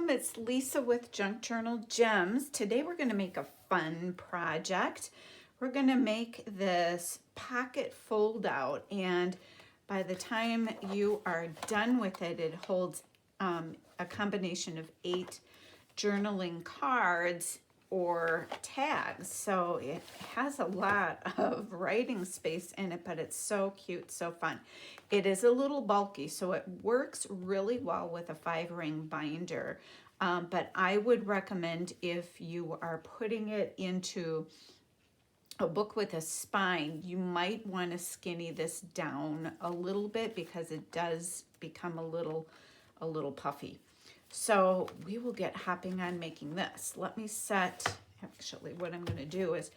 welcome. It's Lisa with Junk Journal Gems. Today we're going to make a fun project. We're going to make this pocket fold out, and by the time you are done with it, it holds a combination of 8 journaling cards or tags. So it has a lot of writing space in it, but it's so cute, so fun. It is a little bulky, so it works really well with a 5-ring binder. But I would recommend, if you are putting it into a book with a spine, you might want to skinny this down a little bit because it does become a little puffy. So we will get hopping on making this. Let me set, actually what I'm going to do is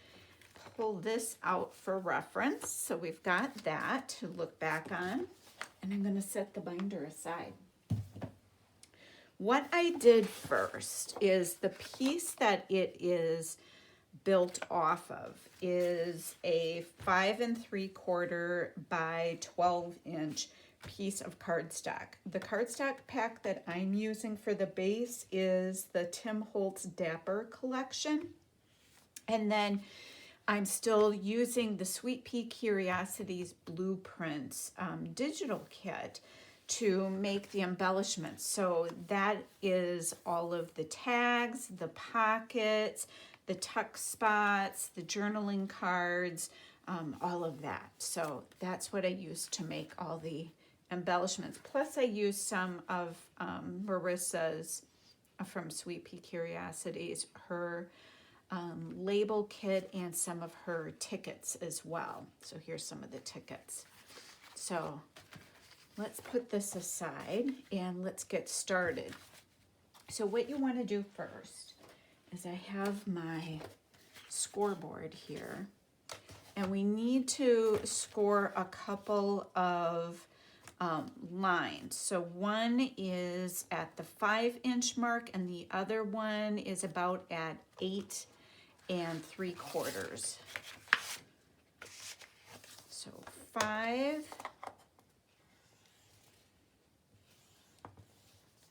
pull this out for reference. So we've got that to look back on, and I'm going to set the binder aside. What I did first is the piece that it is built off of is a 5 3/4 by 12-inch piece of cardstock. The cardstock pack that I'm using for the base is the Tim Holtz Dapper collection. And then I'm still using the Sweet Pea Curiosities Blueprints digital kit to make the embellishments. So that is all of the tags, the pockets, the tuck spots, the journaling cards, all of that. So that's what I used to make all the embellishments. Plus I used some of Marissa's from Sweet Pea Curiosities, her label kit, and some of her tickets as well. So here's some of the tickets. So let's put this aside and let's get started. So what you want to do first is I have my scoreboard here, and we need to score a couple of lines. So one is at the 5-inch mark, and the other one is about at 8 3/4. So 5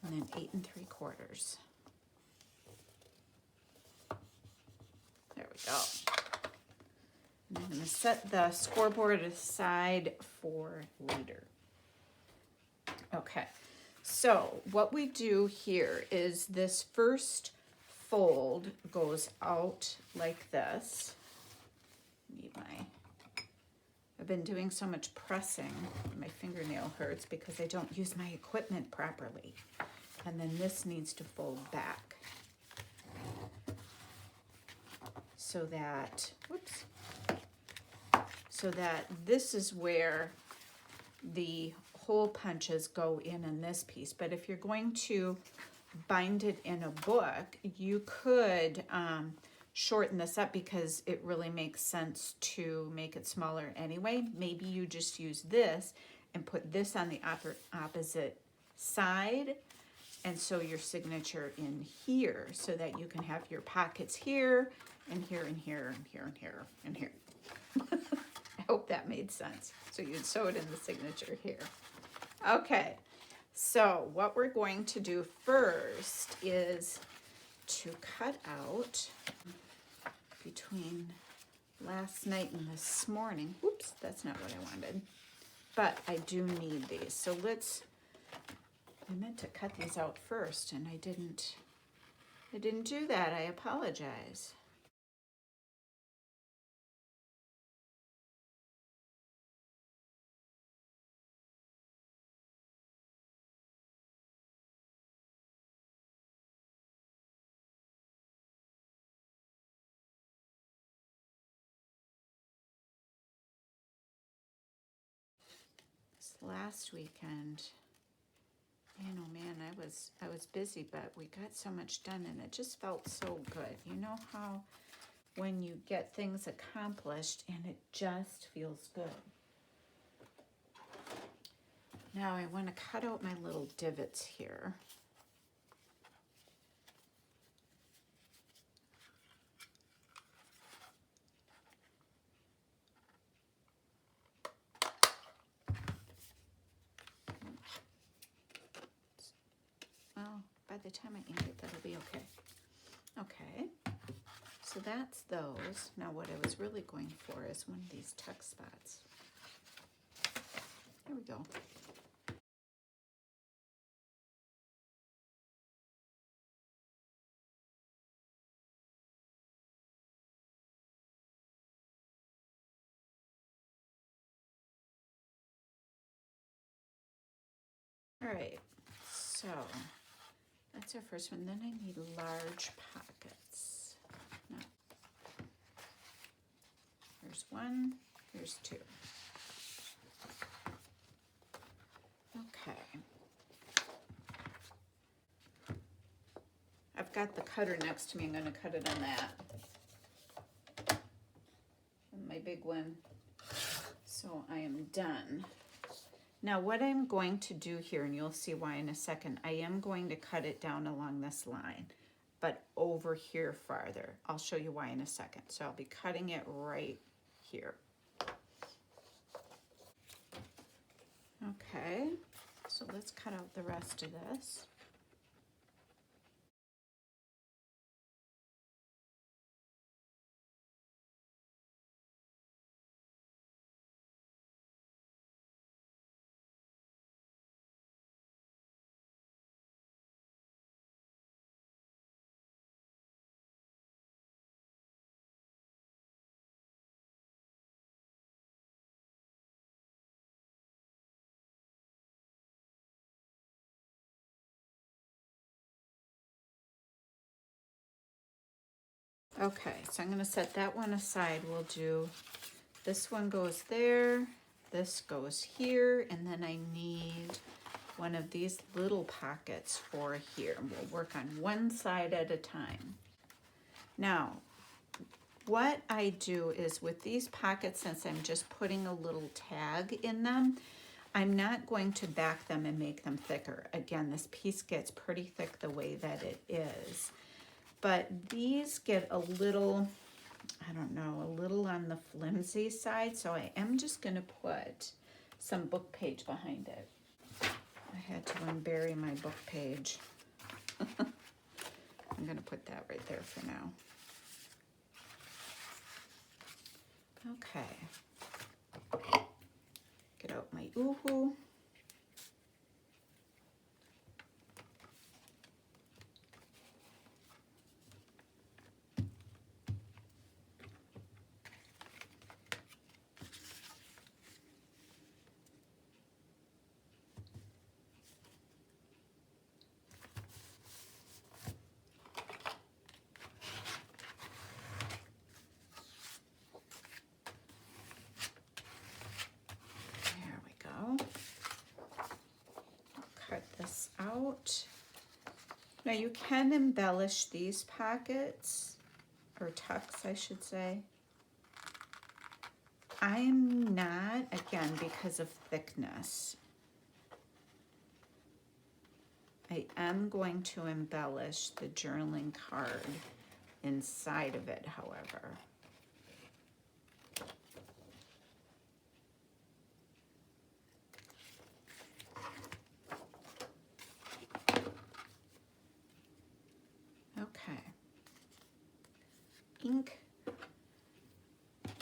and then 8 3/4. There we go. And I'm going to set the scoreboard aside for later. Okay, so what we do here is this first fold goes out like this. I've been doing so much pressing, my fingernail hurts because I don't use my equipment properly. And then this needs to fold back so that, so that this is where the hole punches go in this piece. But if you're going to bind it in a book, you could shorten this up because it really makes sense to make it smaller anyway. Maybe you just use this and put this on the opposite side, and sew your signature in here so that you can have your pockets here and here and here and here and here and here. I hope that made sense. So you'd sew it in the signature here. Okay, so what we're going to do first is to cut out between last night and this morning. Whoops, that's not what I wanted. But I do need these. So I meant to cut these out first, and I didn't do that. I apologize. Last weekend, man, oh man, I was busy, but we got so much done, and it just felt so good. You know how when you get things accomplished and it just feels good. Now I want to cut out my little divots here. the time I ink it, that'll be okay. Okay, so that's those. Now what I was really going for is one of these tuck spots. There we go. All right, so that's our first one. Then I need large pockets. No. Here's one, here's two. Okay. I've got the cutter next to me. I'm going to cut it on that. And my big one. So I am done. Now what I'm going to do here, and you'll see why in a second, I am going to cut it down along this line, but over here farther. I'll show you why in a second. So I'll be cutting it right here. Okay, so let's cut out the rest of this. Okay, so I'm going to set that one aside. We'll do, this one goes there, this goes here, and then I need one of these little pockets for here. We'll work on one side at a time. Now, what I do is with these pockets, since I'm just putting a little tag in them, I'm not going to back them and make them thicker. Again, this piece gets pretty thick the way that it is. But these get a little, I don't know, a little on the flimsy side, so I am just going to put some book page behind it. I had to unbury my book page. I'm going to put that right there for now. Okay. Get out my oohoo. Out. Now you can embellish these pockets, or tucks I should say. I'm not, again, because of thickness. I am going to embellish the journaling card inside of it, however. Ink,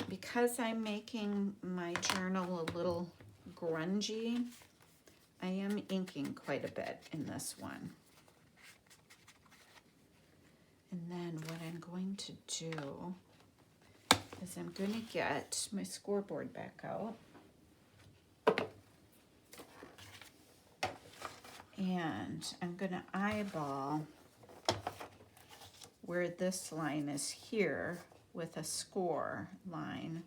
because I'm making my journal a little grungy, I am inking quite a bit in this one. And then what I'm going to do is I'm going to get my scoreboard back out. And I'm going to eyeball where this line is here with a score line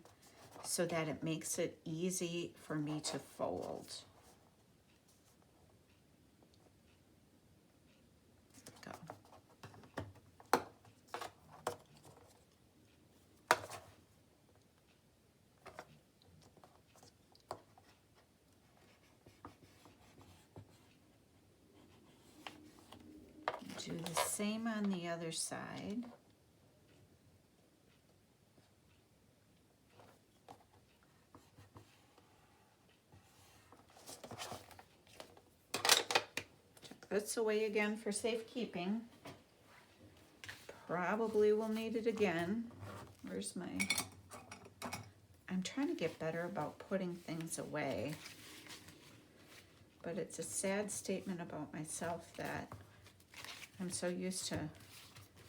so that it makes it easy for me to fold. Go. Do the same on the other side. Check tuck this away again for safekeeping. Probably will need it again. Where's my... I'm trying to get better about putting things away. But it's a sad statement about myself that I'm so used to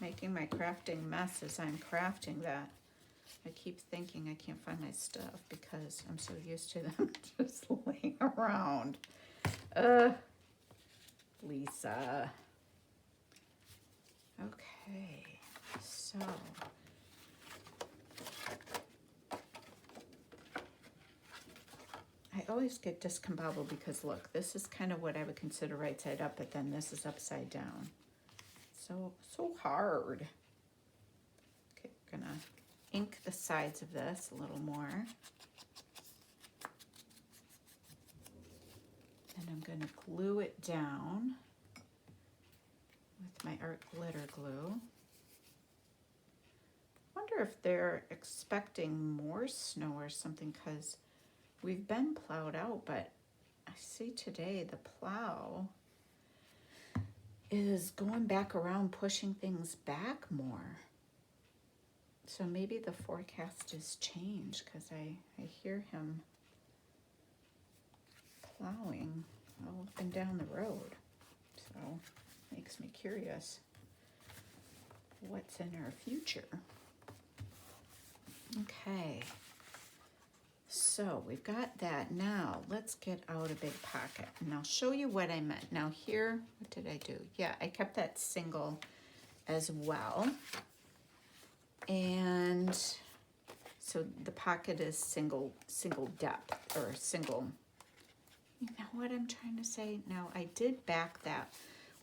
making my crafting mess as I'm crafting that I keep thinking I can't find my stuff because I'm so used to them just laying around. Lisa. Okay, so I always get discombobulated because look, this is kind of what I would consider right side up, but then this is upside down. So hard. Okay, we're gonna ink the sides of this a little more. And I'm gonna glue it down with my art glitter glue. Wonder if they're expecting more snow or something, because we've been plowed out, but I see today the plow is going back around, pushing things back more. So maybe the forecast has changed, because I hear him plowing all up and down the road. So makes me curious what's in our future. Okay, so we've got that. Now let's get out a big pocket and I'll show you what I meant. Now here, what did I do? Yeah, I kept that single as well. And so the pocket is single depth, or single, you know what I'm trying to say? Now I did back that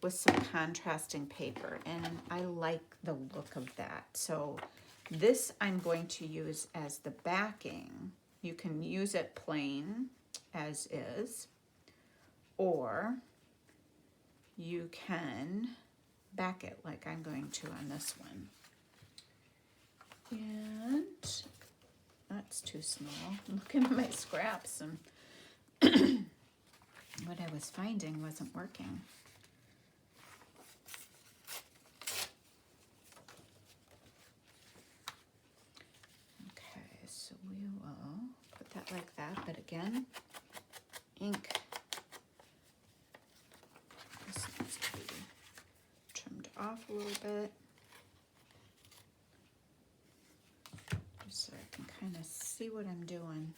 with some contrasting paper and I like the look of that. So this I'm going to use as the backing. You can use it plain as is, or you can back it like I'm going to on this one. And that's too small. I'm looking at my scraps and what I was finding wasn't working. Okay, so we will put that like that, but again, ink. This needs to be trimmed off a little bit, just so I can kind of see what I'm doing.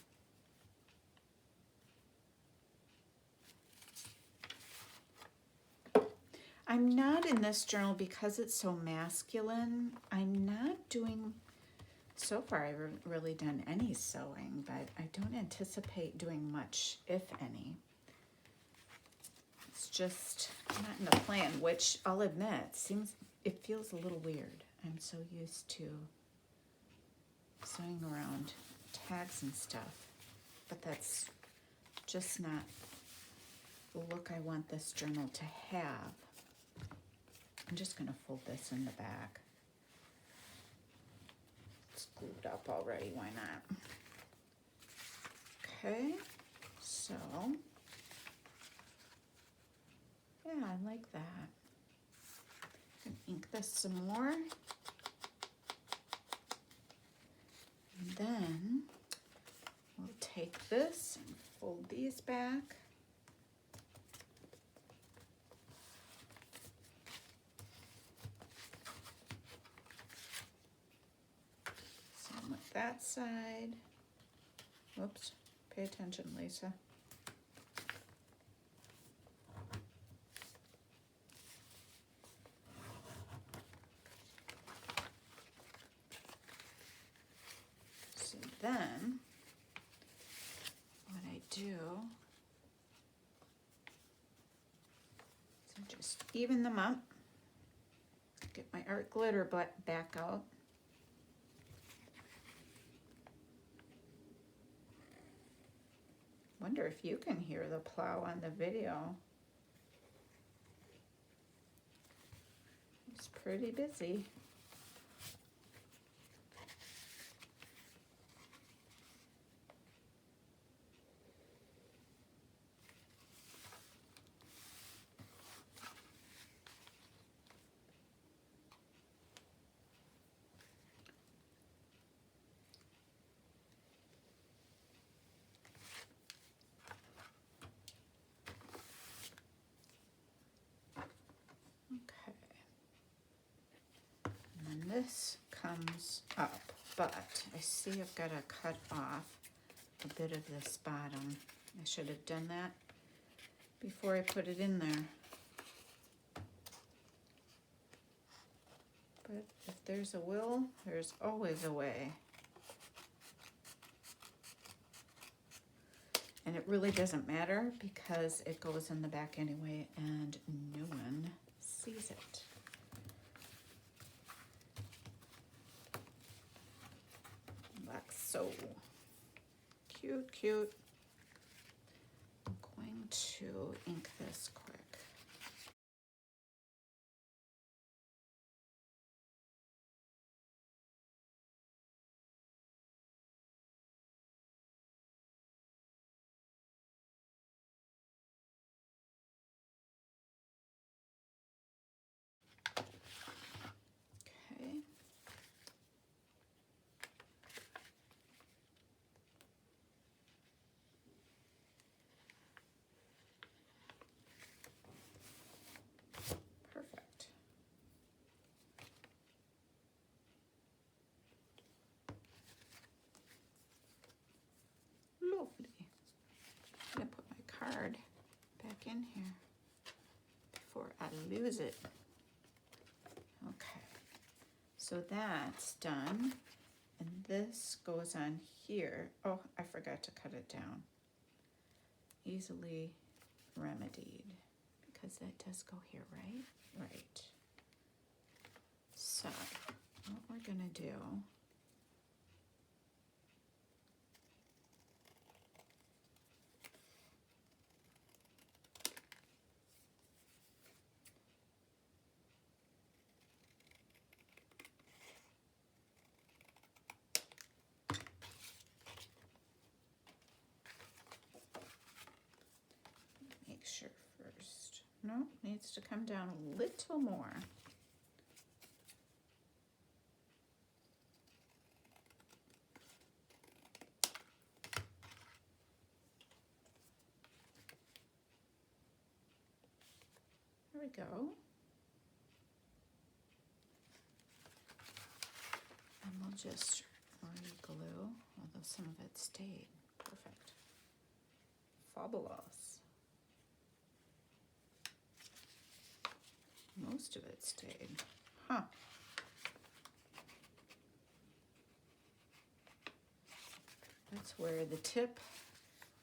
I'm not in this journal because it's so masculine. I'm not doing, so far I've really done any sewing, but I don't anticipate doing much, if any. It's just not in the plan, which I'll admit, it feels a little weird. I'm so used to sewing around tags and stuff, but that's just not the look I want this journal to have. I'm just going to fold this in the back. It's glued up already, why not? Okay, so, yeah, I like that. I can ink this some more. And then we'll take this and fold these back. That side. Whoops, pay attention, Lisa. So then, what I do is I just even them up, get my art glitter back out. Wonder if you can hear the plow on the video. It's pretty busy. comes up, but I see I've got to cut off a bit of this bottom. I should have done that before I put it in there. But if there's a will, there's always a way. And it really doesn't matter because it goes in the back anyway and no one sees it. Looks so cute, cute. I'm going to ink this quick. Okay. Perfect. Lovely. I'm gonna put my card back in here before I lose it. Okay, so that's done. And this goes on here. Oh, I forgot to cut it down. Easily remedied, because that does go here, right? Right. So, what we're gonna do, make sure first. No, needs to come down a little more. There we go. And we'll just re-glue, although some of it stayed. Perfect. Fabulous. Most of it stayed. Huh. That's where the tip,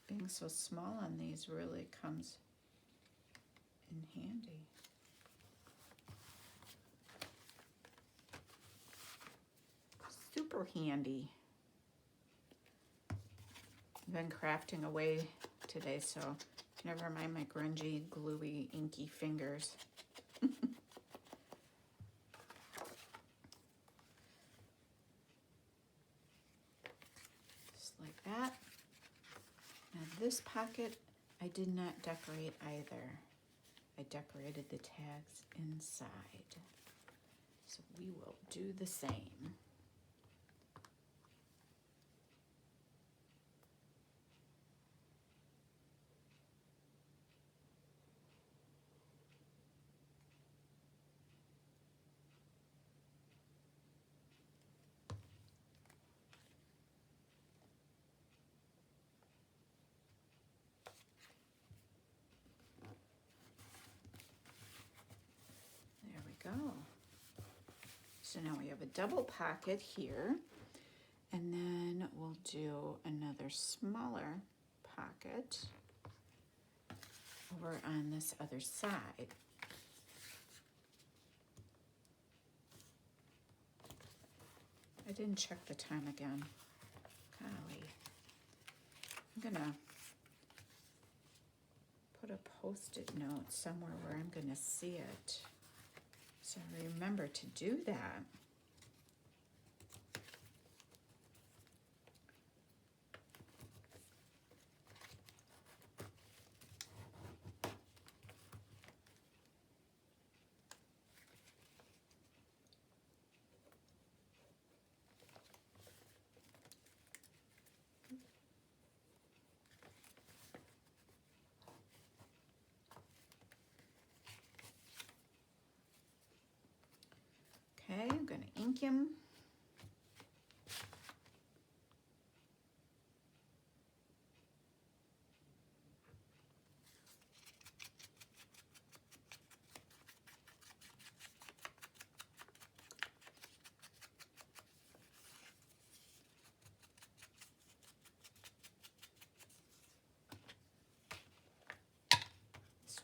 being so small on these, really comes in handy. Super handy. I've been crafting away today, so never mind my grungy, gluey, inky fingers. Just like that. Now this pocket, I did not decorate either. I decorated the tags inside. So we will do the same. There we go. So now we have a double pocket here, and then we'll do another smaller pocket over on this other side. I didn't check the time again. Golly. I'm gonna put a post-it note somewhere where I'm gonna see it. So remember to do that. Okay, I'm gonna ink him.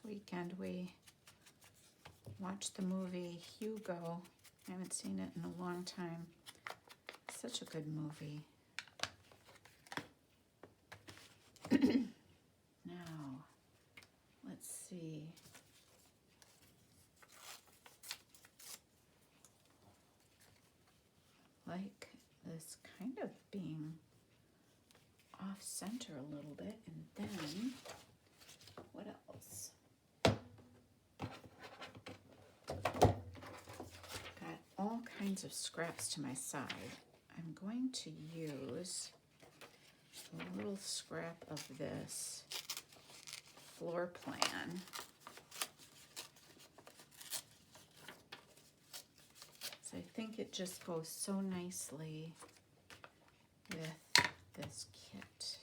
weekend we watched the movie Hugo. I haven't seen it in a long time. Such a good movie. Now, let's see. Like this kind of being off center a little bit, and then what else? Got all kinds of scraps to my side. I'm going to use a little scrap of this floor plan. So I think it just goes so nicely with this kit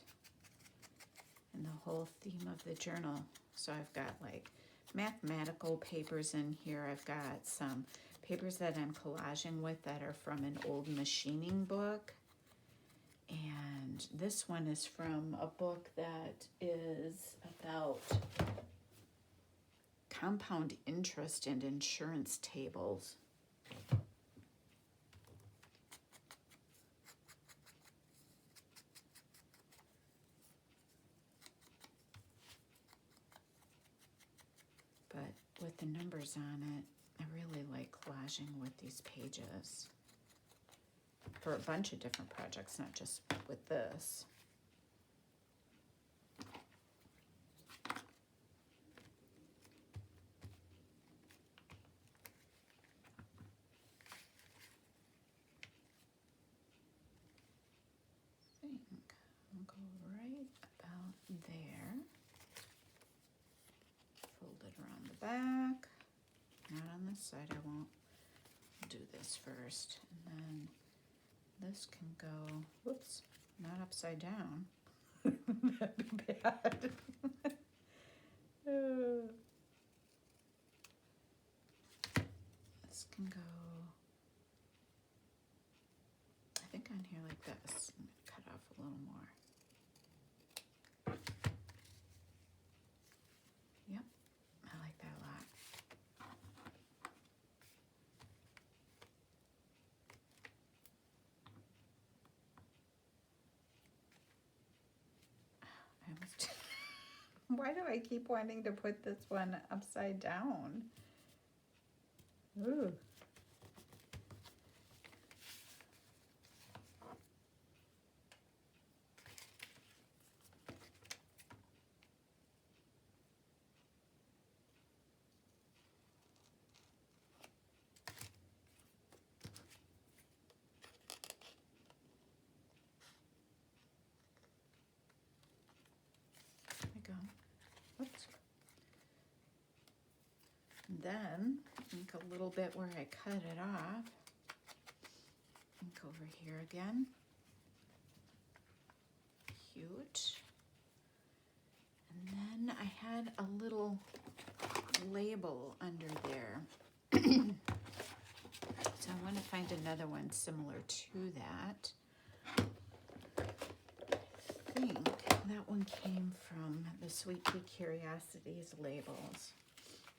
and the whole theme of the journal. So I've got like mathematical papers in here. I've got some papers that I'm collaging with that are from an old machining book. And this one is from a book that is about compound interest and insurance tables. But with the numbers on it, I really like collaging with these pages for a bunch of different projects, not just with this. I think I'll go right about there. Fold it around the back. Not on this side, I won't. Do this first, and then this can go, whoops, not upside down. That'd be bad. This can go, I think on here like this. I'm gonna cut off a little more. Yep, I like that a lot. Why do I keep wanting to put this one upside down? Ooh. There we go. Oops. And then, ink a little bit where I cut it off. Ink over here again. Cute. And then I had a little label under there. So I want to find another one similar to that. I think that one came from the Sweet Tea Curiosities labels.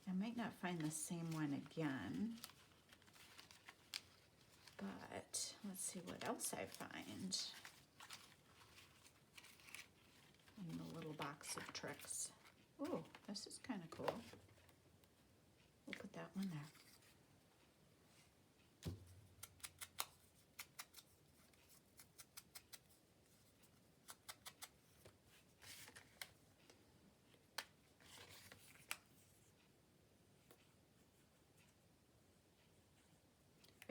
I might not find the same one again, but let's see what else I find in the little box of tricks. Oh, this is kind of cool. We'll put that one there.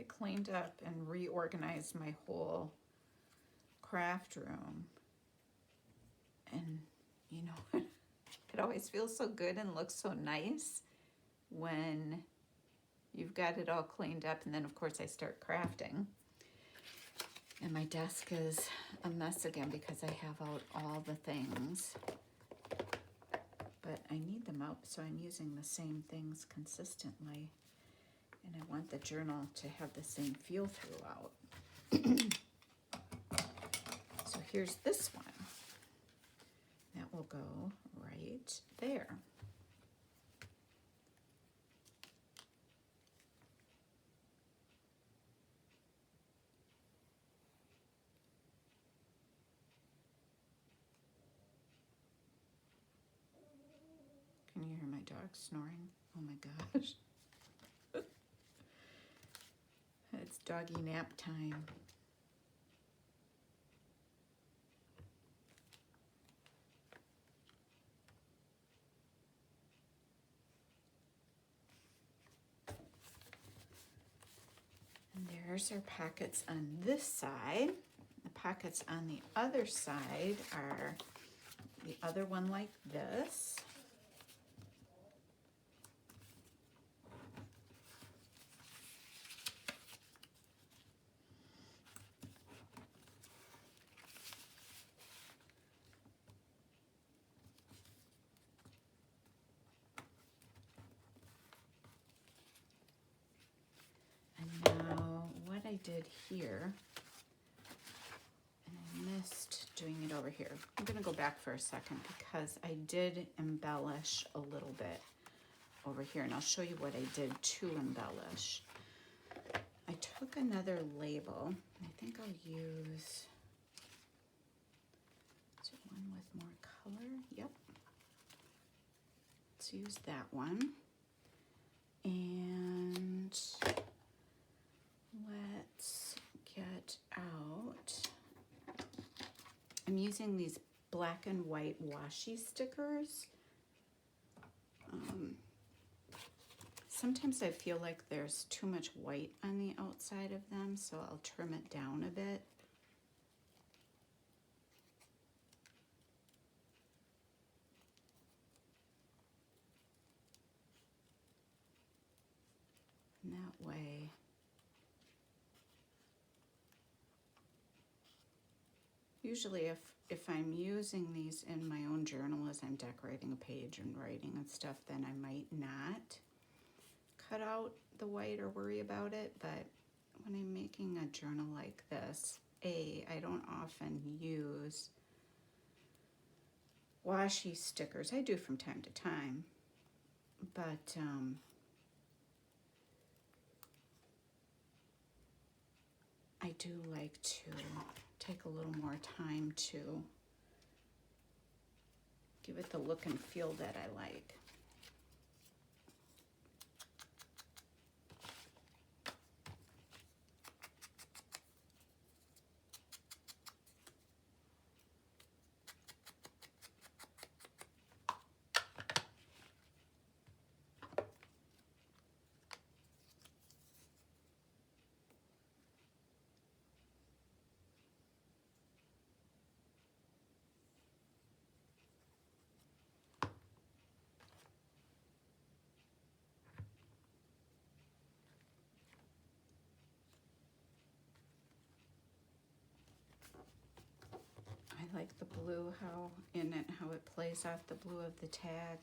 I cleaned up and reorganized my whole craft room. And you know, it always feels so good and looks so nice when you've got it all cleaned up. And then of course I start crafting. And my desk is a mess again because I have out all the things. But I need them out, so I'm using the same things consistently. And I want the journal to have the same feel throughout. So here's this one. That will go right there. my dog snoring? Oh my gosh. It's doggy nap time. And there's our pockets on this side. The pockets on the other side are the other one like this. And now what I did here, and I missed doing it over here. I'm gonna go back for a second because I did embellish a little bit over here, and I'll show you what I did to embellish. I took another label, and I think I'll use, is it one with more color? Yep. Let's use that one. And let's get out, I'm using these black and white washi stickers. Sometimes I feel like there's too much white on the outside of them, so I'll trim it down a bit. And that way, usually if I'm using these in my own journal as I'm decorating a page and writing and stuff, then I might not cut out the white or worry about it. But when I'm making a journal like this, I don't often use washi stickers. I do from time to time, but I do like to take a little more time to give it the look and feel that I like. I like the blue, how it plays off the blue of the tag.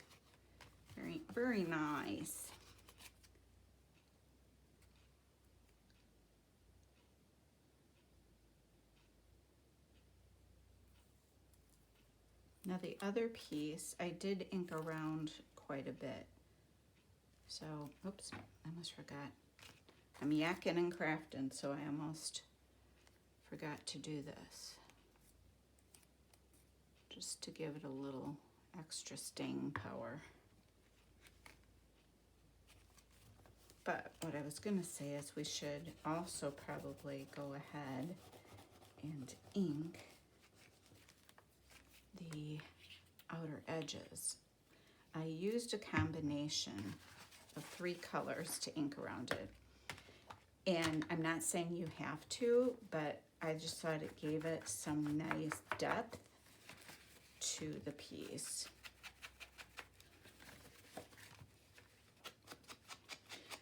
Very, very nice. Now the other piece, I did ink around quite a bit. So, oops, I almost forgot. I'm yakking and crafting, so I almost forgot to do this. Just to give it a little extra staying power. But what I was gonna say is we should also probably go ahead and ink the outer edges. I used a combination of 3 colors to ink around it. And I'm not saying you have to, but I just thought it gave it some nice depth to the piece.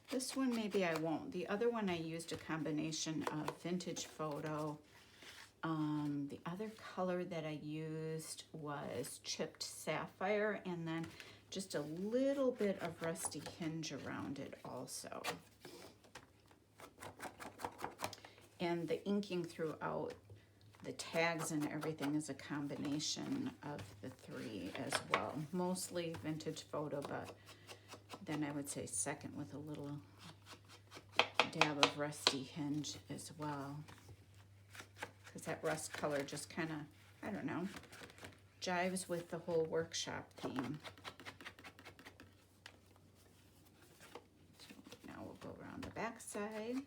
This one maybe I won't. The other one I used a combination of vintage photo. The other color that I used was chipped sapphire, and then just a little bit of rusty hinge around it also. And the inking throughout the tags and everything is a combination of the 3 as well. Mostly vintage photo, but then I would say second with a little dab of rusty hinge as well. Because that rust color just kind of, I don't know, jives with the whole workshop theme. back side.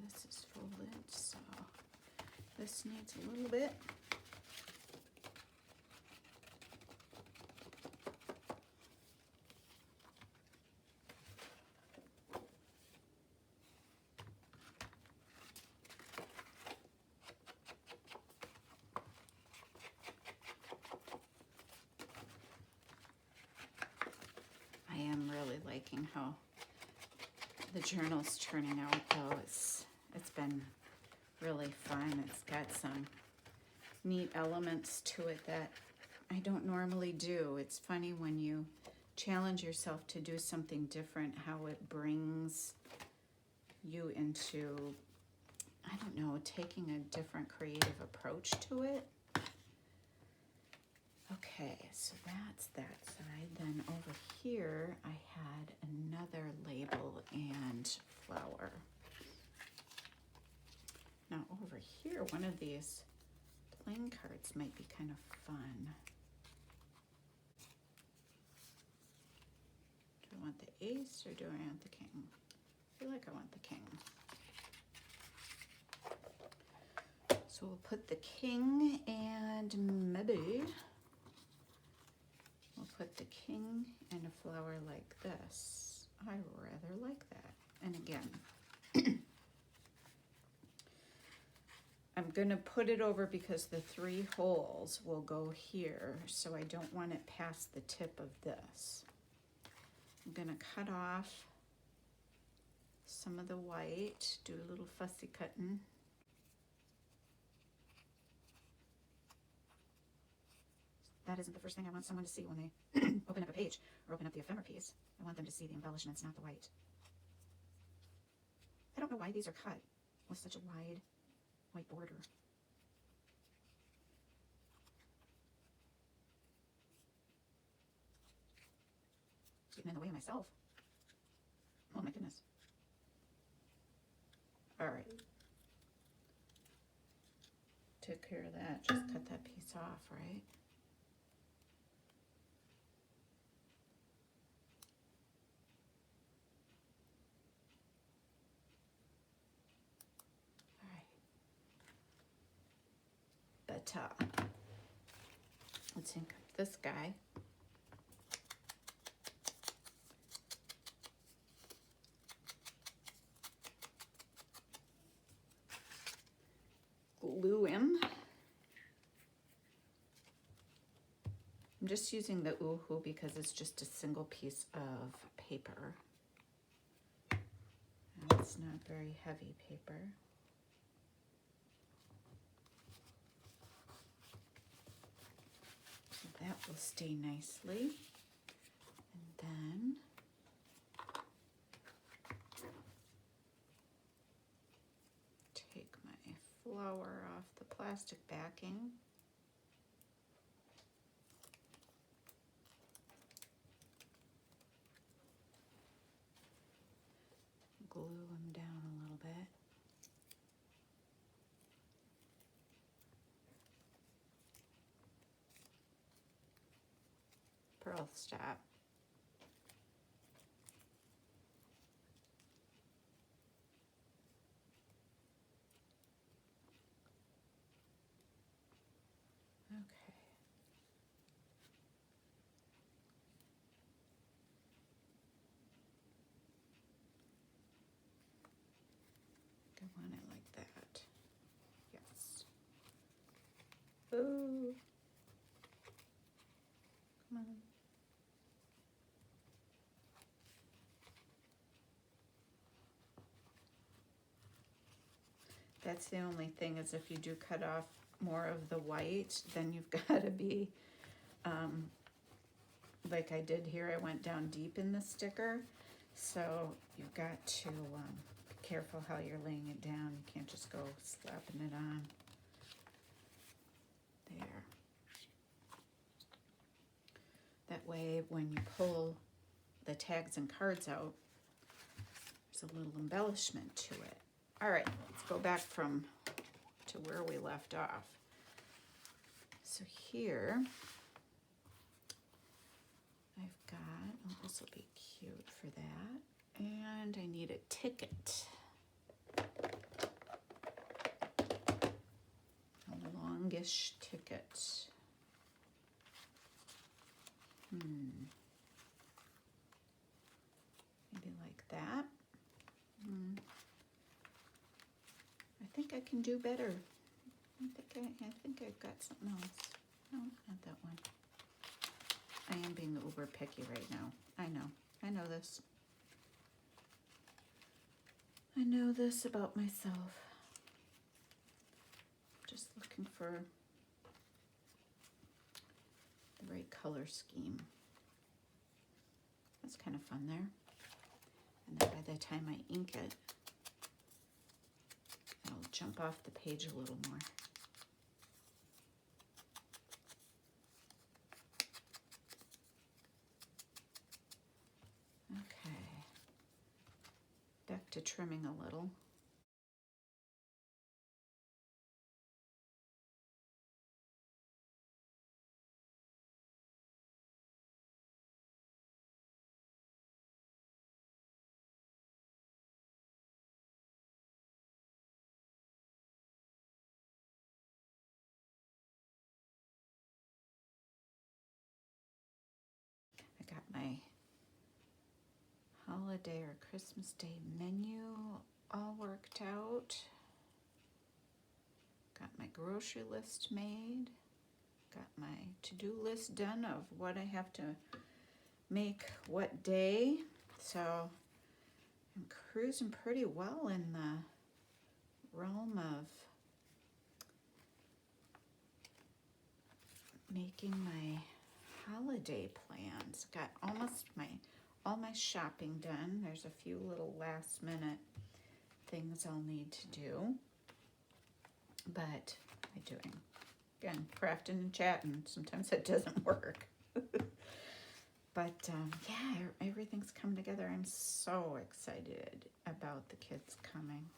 This is folded, so this needs a little bit. I am really liking how the journal's turning out, though. It's been really fun. It's got some neat elements to it that I don't normally do. It's funny when you challenge yourself to do something different, how it brings you into, I don't know, taking a different creative approach to it. Okay, so that's that side. Then over here, I had another label and flower. Now over here, one of these playing cards might be kind of fun. Do I want the ace or do I want the king? I feel like I want the king. So we'll put the king, and maybe we'll put the king and a flower like this. I rather like that. And again, I'm gonna put it over because the 3 holes will go here, so I don't want it past the tip of this. I'm gonna cut off some of the white, do a little fussy cutting. That isn't the first thing I want someone to see when they open up a page or open up the ephemera piece. I want them to see the embellishments, not the white. I don't know why these are cut with such a wide white border. Getting in the way of myself. Oh my goodness. All right. Took care of that. Just cut that piece off, right? But let's ink up this guy. Glue him. I'm just using the Oohoo because it's just a single piece of paper. And it's not very heavy paper. That will stay nicely. And then take my flower off the plastic backing. Glue them down a little bit. Pearl stop. Okay. I want it like that. Yes. Oh. Come on. That's the only thing, is if you do cut off more of the white, then you've got to be, like I did here, I went down deep in the sticker. So you've got to be careful how you're laying it down. You can't just go slapping it on. There. That way, when you pull the tags and cards out, there's a little embellishment to it. All right, let's go back to where we left off. So here I've got, oh, this will be cute for that. And I need a ticket. A longish ticket. Maybe like that. I think I can do better. I think I've got something else. No, not that one. I am being uber picky right now. I know this. I know this about myself. Just looking for the right color scheme. That's kind of fun there. And then by the time I ink it, it'll jump off the page a little more. Okay. Back to trimming a little. I got my holiday or Christmas Day menu all worked out. Got my grocery list made. Got my to-do list done of what I have to make what day. So I'm cruising pretty well in the realm of making my holiday plans. Got almost all my shopping done. There's a few little last minute things I'll need to do. But I'm doing, again, crafting and chatting. Sometimes it doesn't work. But yeah, everything's come together. I'm so excited about the kids coming.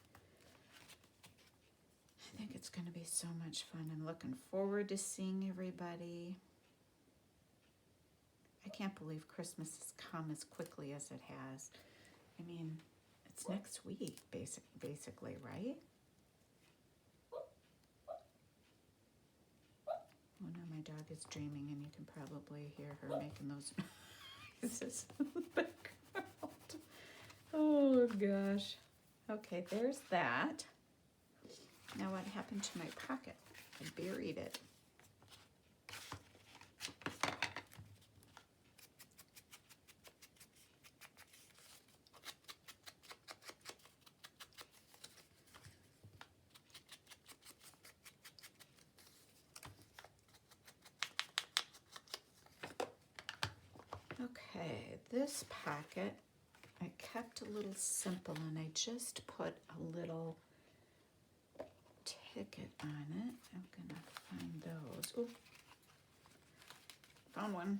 I think it's going to be so much fun. I'm looking forward to seeing everybody. I can't believe Christmas has come as quickly as it has. I mean, it's next week, basically, right? Oh no, my dog is dreaming, and you can probably hear her making those noises in the background. Oh gosh. Okay, there's that. Now what happened to my pocket? I buried it. Okay, this pocket I kept a little simple, and I just put a little ticket on it. I'm gonna find those. Oh, found one.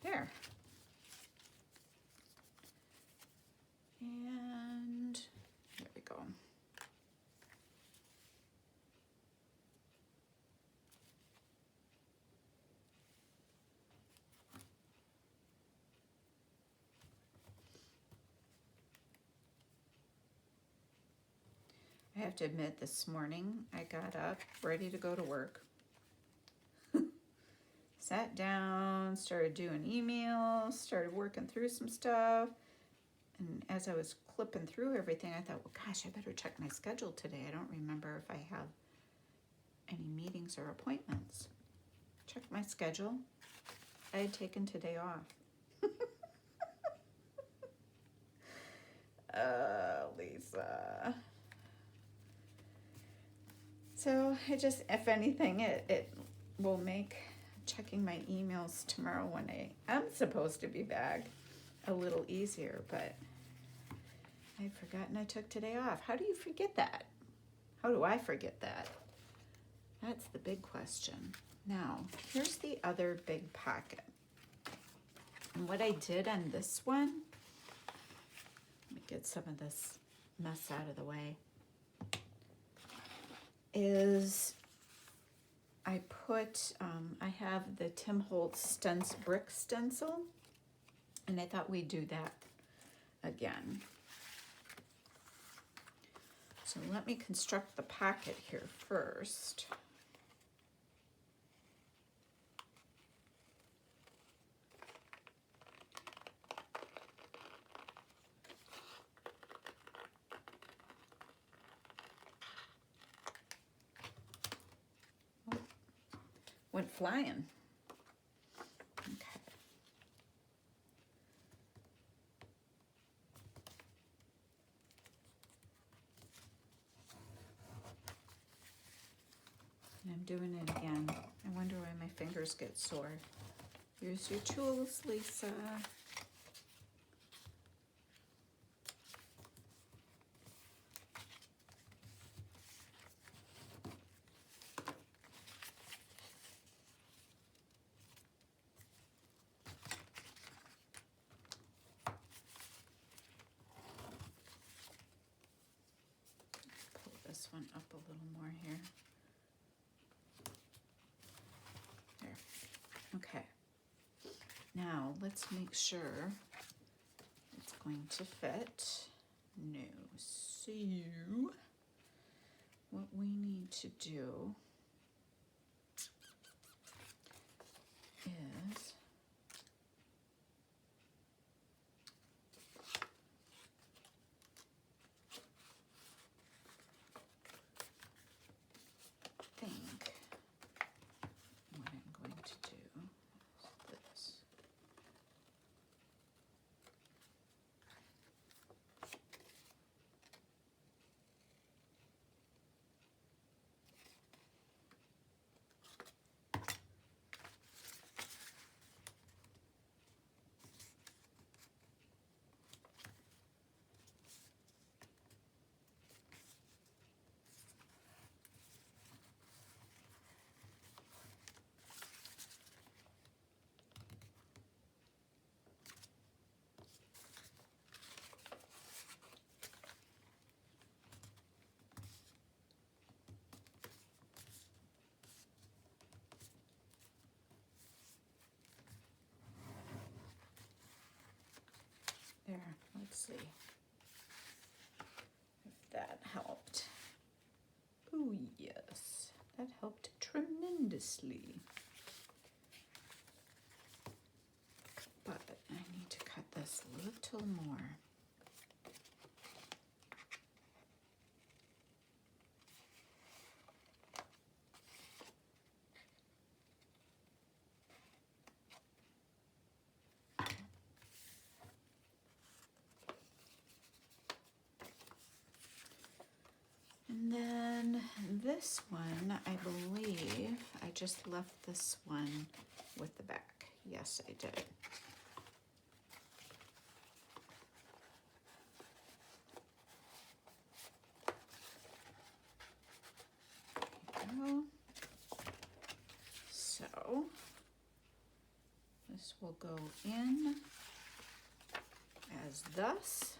There. And there we go. I have to admit, this morning I got up ready to go to work. Sat down, started doing emails, started working through some stuff. And as I was clipping through everything, I thought, well, gosh, I better check my schedule today. I don't remember if I have any meetings or appointments. Check my schedule. I had taken today off. Lisa. So I just, if anything, it will make checking my emails tomorrow when I am supposed to be back a little easier, but I'd forgotten I took today off. How do you forget that? How do I forget that? That's the big question. Now, here's the other big pocket. And what I did on this one, let me get some of this mess out of the way, is I put, I have the Tim Holtz brick stencil, and I thought we'd do that again. So let me construct the pocket here first. Went flying. Okay. And I'm doing it again. I wonder why my fingers get sore. Here's your tools, Lisa. This one up a little more here. There. Okay. Now let's make sure it's going to fit. No. So what we need to do is what I'm going to do is this. There, let's see if that helped. Oh yes, that helped tremendously. But I need to cut this a little more. And then this one, I believe I just left this one with the back. Yes, I did. There we go. So this will go in as thus.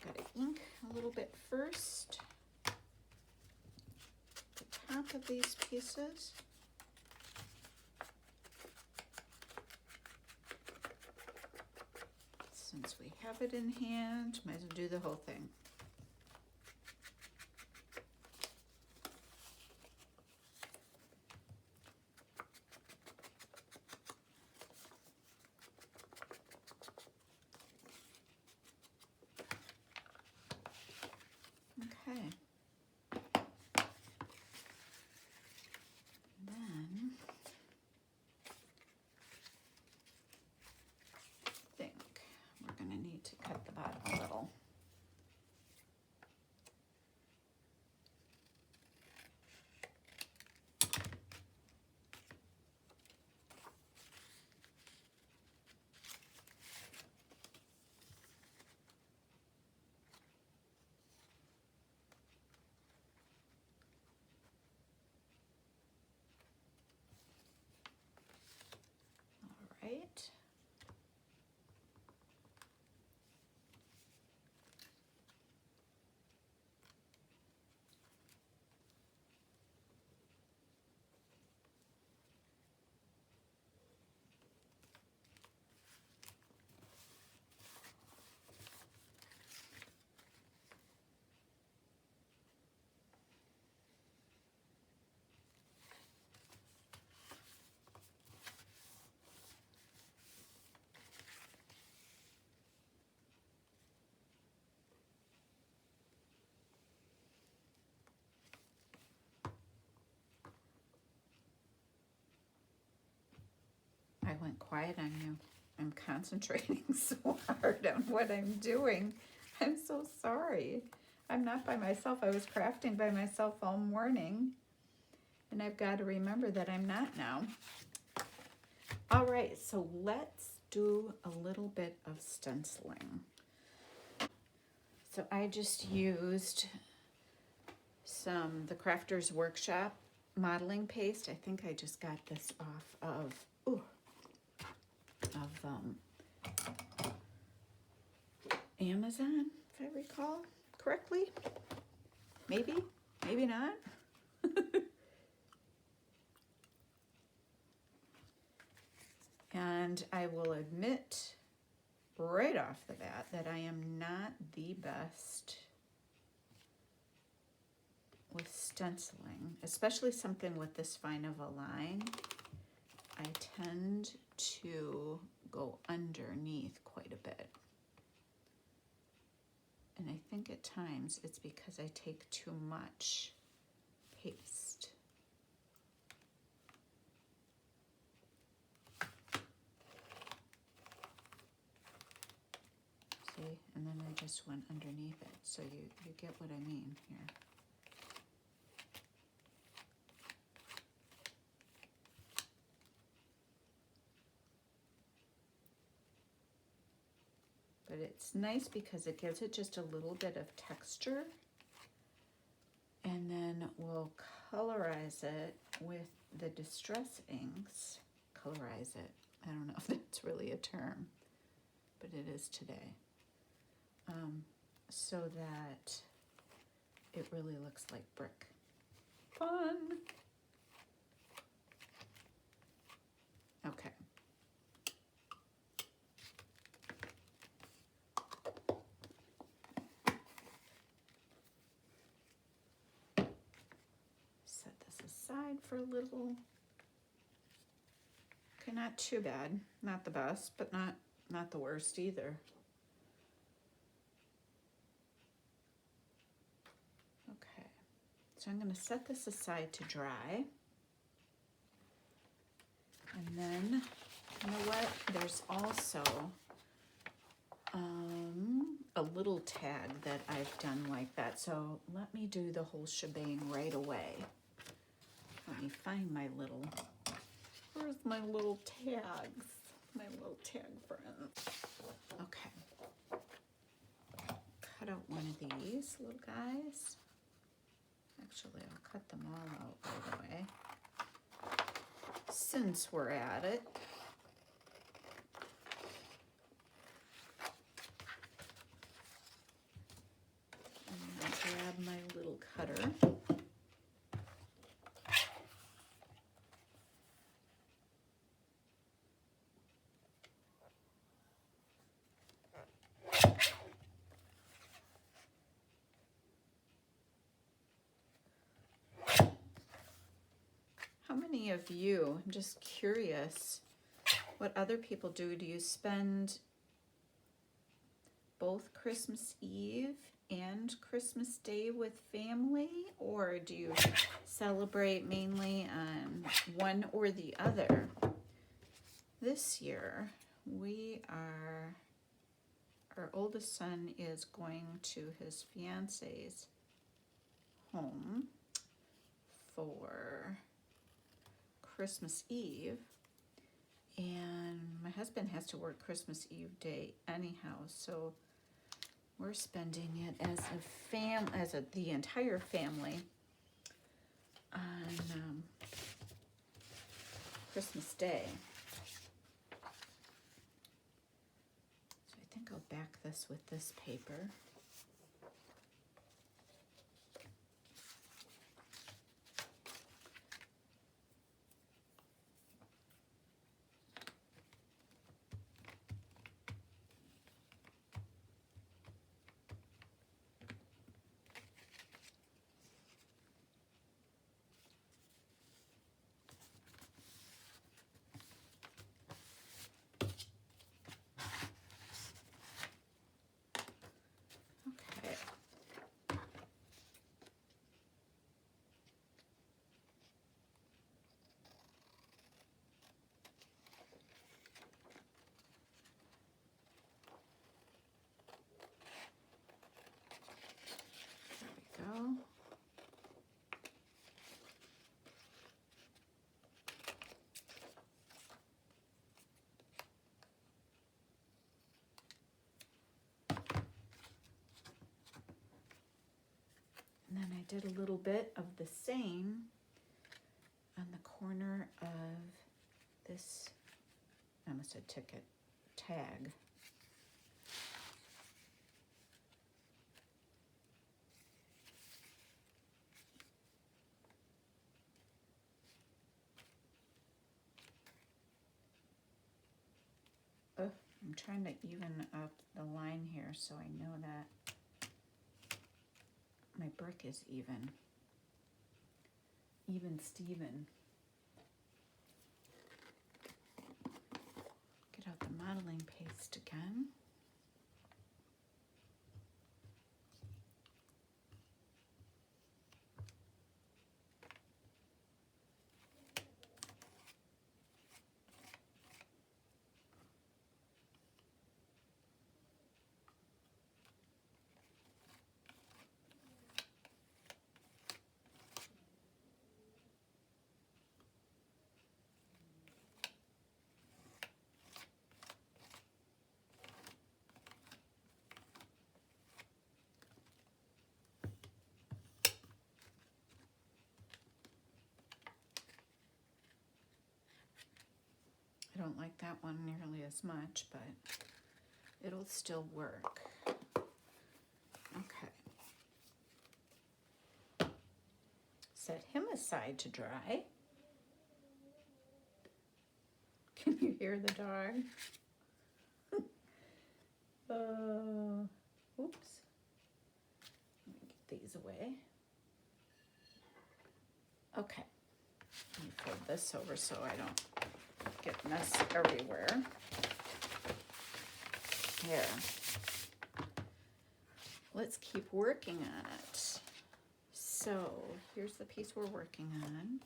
Gotta ink a little bit first. The top of these pieces. Since we have it in hand, might as well do the whole thing. Okay. Then I think we're going to need to cut the bottom a little. right. I went quiet on you. I'm concentrating so hard on what I'm doing. I'm so sorry. I'm not by myself. I was crafting by myself all morning. And I've got to remember that I'm not now. All right, so let's do a little bit of stenciling. So I just used the Crafter's Workshop modeling paste. I think I just got this off of Amazon, if I recall correctly. Maybe not. And I will admit right off the bat that I am not the best with stenciling, especially something with this fine of a line. I tend to go underneath quite a bit. And I think at times it's because I take too much paste. See, and then I just went underneath it. So you get what I mean here. But it's nice because it gives it just a little bit of texture. And then we'll colorize it with the Distress inks. Colorize it. I don't know if that's really a term, but it is today. So that it really looks like brick. Fun! Okay. Set this aside for a little. Okay, not too bad. Not the best, but not the worst either. Okay, so I'm going to set this aside to dry. And then, you know what? There's also a little tag that I've done like that. So let me do the whole shebang right away. Let me find my little, where's my little tags? My little tag friends. Okay. Cut out one of these little guys. Actually, I'll cut them all out right away. Since we're at it. I'm going to grab my little cutter. How many of you, I'm just curious, what other people do? Do you spend both Christmas Eve and Christmas Day with family, or do you celebrate mainly on one or the other? This year, our oldest son is going to his fiance's home for Christmas Eve, and my husband has to work Christmas Eve day anyhow, so we're spending it as the entire family on Christmas Day. think I'll back this with this paper. Go. And then I did a little bit of the same on the corner of this, I almost said ticket, tag. Oh, I'm trying to even up the line here so I know that my brick is even. Even Steven. Get out the modeling paste again. I don't like that one nearly as much, but it'll still work. Okay. Set him aside to dry. Can you hear the dog? Oops. Let me get these away. Okay. Let me fold this over so I don't get mess everywhere. There. Let's keep working on it. So here's the piece we're working on.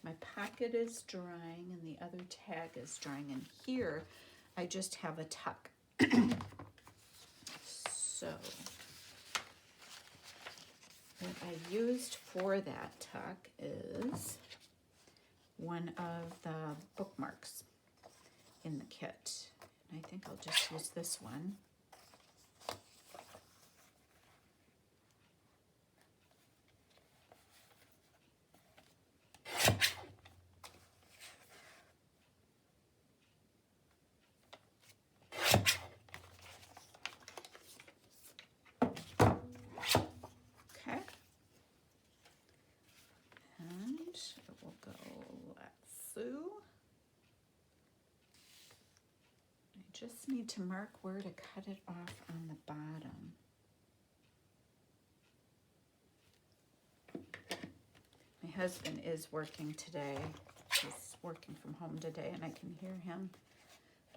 My pocket is drying and the other tag is drying. And here I just have a tuck. So what I used for that tuck is one of the bookmarks in the kit. And I think I'll just use this one. Just need to mark where to cut it off on the bottom. My husband is working today. He's working from home today and I can hear him.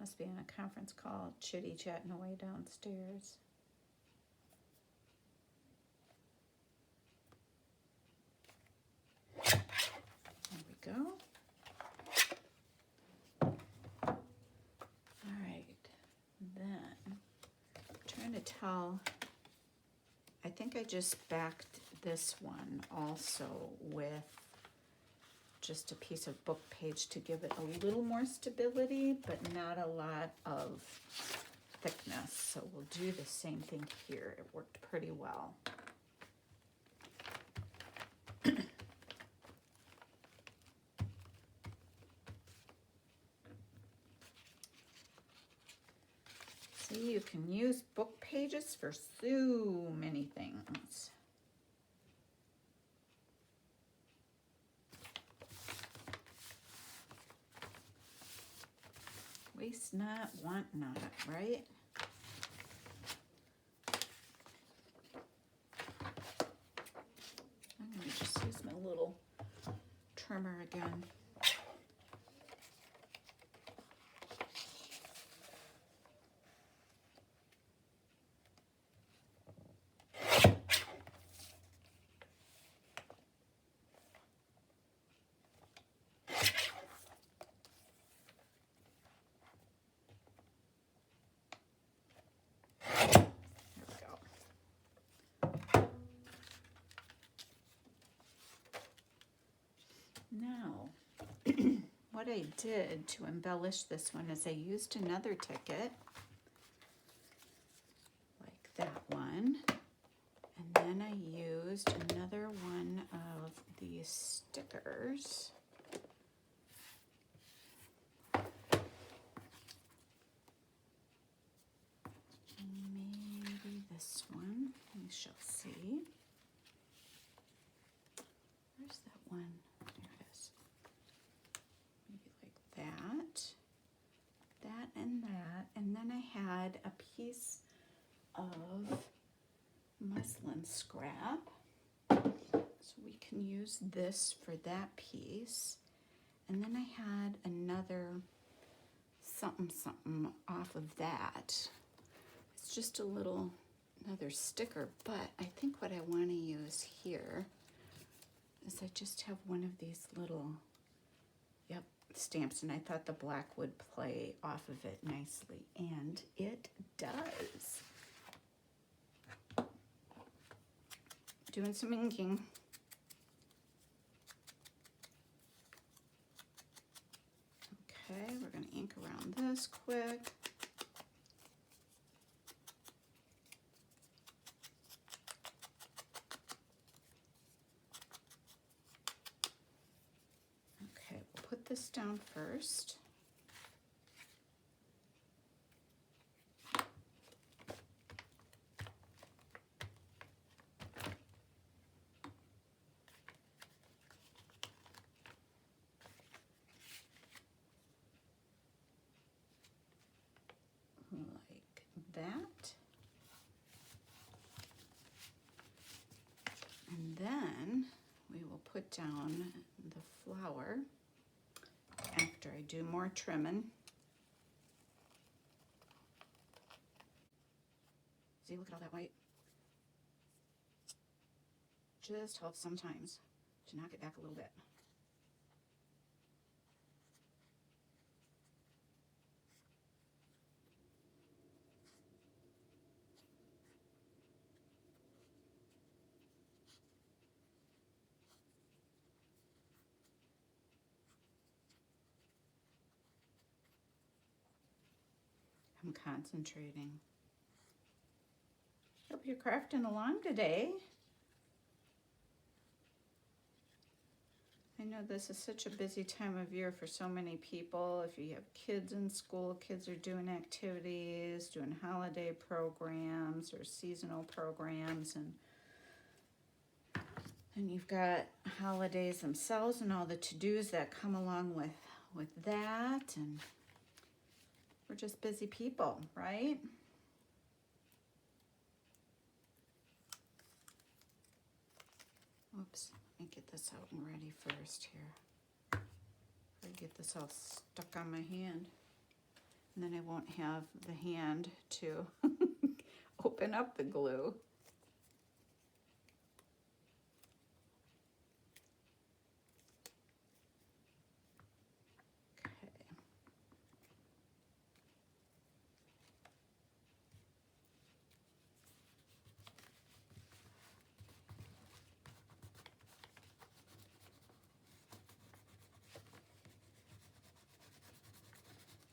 Must be on a conference call, chitty-chatting away downstairs. There we go. To tell, I think I just backed this one also with just a piece of book page to give it a little more stability, but not a lot of thickness. So we'll do the same thing here. It worked pretty well. So you can use book pages for so many things. Waste not, want not, right? I'm going to just use my little trimmer again. Now, what I did to embellish this one is I used another ticket, like that one, and then I used another one of these stickers. Maybe this one, we shall see. Where's that one? There it is. Maybe like that, and then I had a piece of muslin scrap. So we can use this for that piece. And then I had another something off of that. It's just another sticker, but I think what I want to use here is I just have one of these little, stamps, and I thought the black would play off of it nicely, and it does. Doing some inking. Okay, we're going to ink around this quick. Put this down first. Like that. And then we will put down the flower after I do more trimming. See, look at all that white. Just helps sometimes to knock it back a little bit. I'm concentrating. Hope you're crafting along today. I know this is such a busy time of year for so many people. If you have kids in school, kids are doing activities, doing holiday programs or seasonal programs, and you've got holidays themselves and all the to-dos that come along with that, and we're just busy people, right? Oops, let me get this out and ready first here. I get this all stuck on my hand, and then I won't have the hand to open up the glue.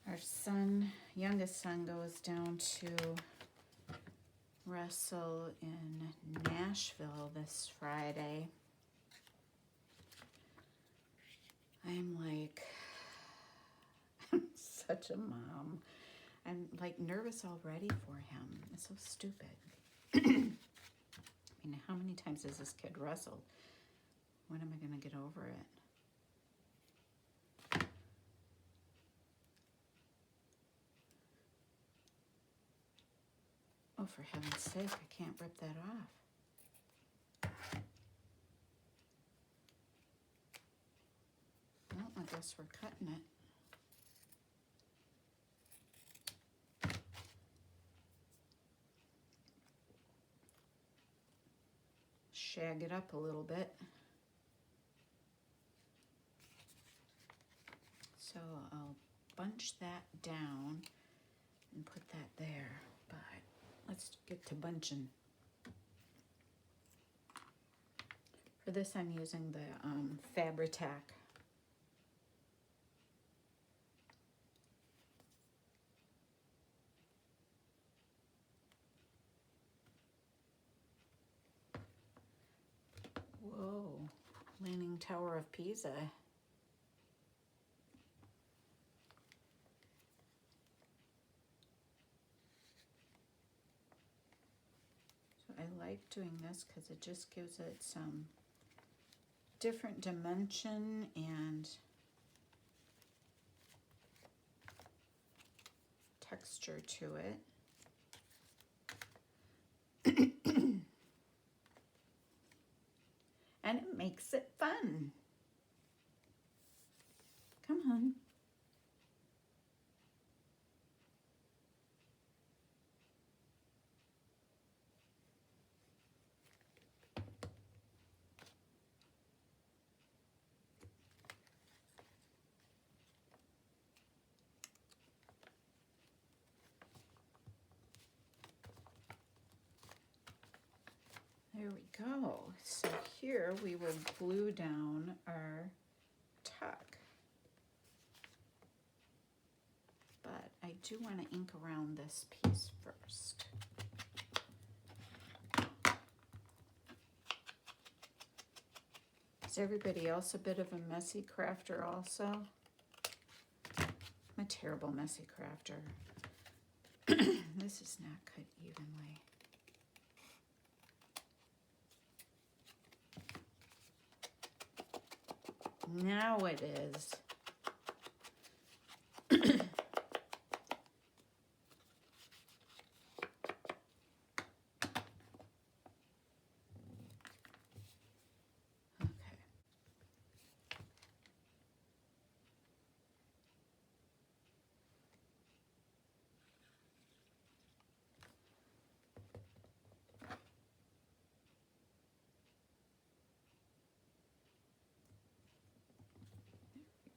Our son, youngest son, goes down to wrestle in Nashville this Friday. I'm like, I'm such a mom. I'm like nervous already for him. It's so stupid. I mean, how many times has this kid wrestled? When am I going to get over it? Oh, for heaven's sake, I can't rip that off. Well, I guess we're cutting it. Shag it up a little bit. So I'll bunch that down and put that there, but let's get to bunching. For this, I'm using the Fabri-Tac. Whoa, Leaning Tower of Pisa. So I like doing this because it just gives it some different dimension and texture to it. And it makes it fun. Come on. There we go. So here we will glue down our tuck. But I do want to ink around this piece first. Is everybody else a bit of a messy crafter also? I'm a terrible messy crafter. This is not cut evenly. Now it is.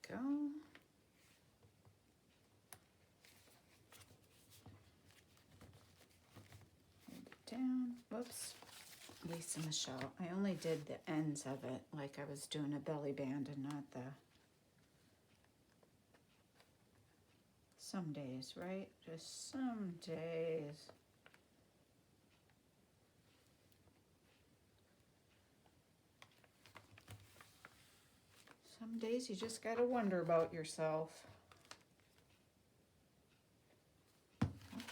Go. Hold it down. Whoops. Lisa Michelle. I only did the ends of it like I was doing a belly band and not the... Some days, right? Just some days. Some days you just gotta wonder about yourself.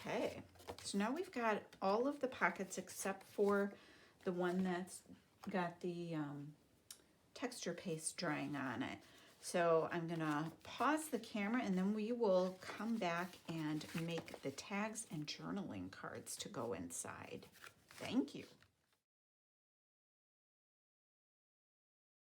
Okay, so now we've got all of the pockets except for the one that's got the texture paste drying on it. So I'm gonna pause the camera and then we will come back and make the tags and journaling cards to go inside. Thank you.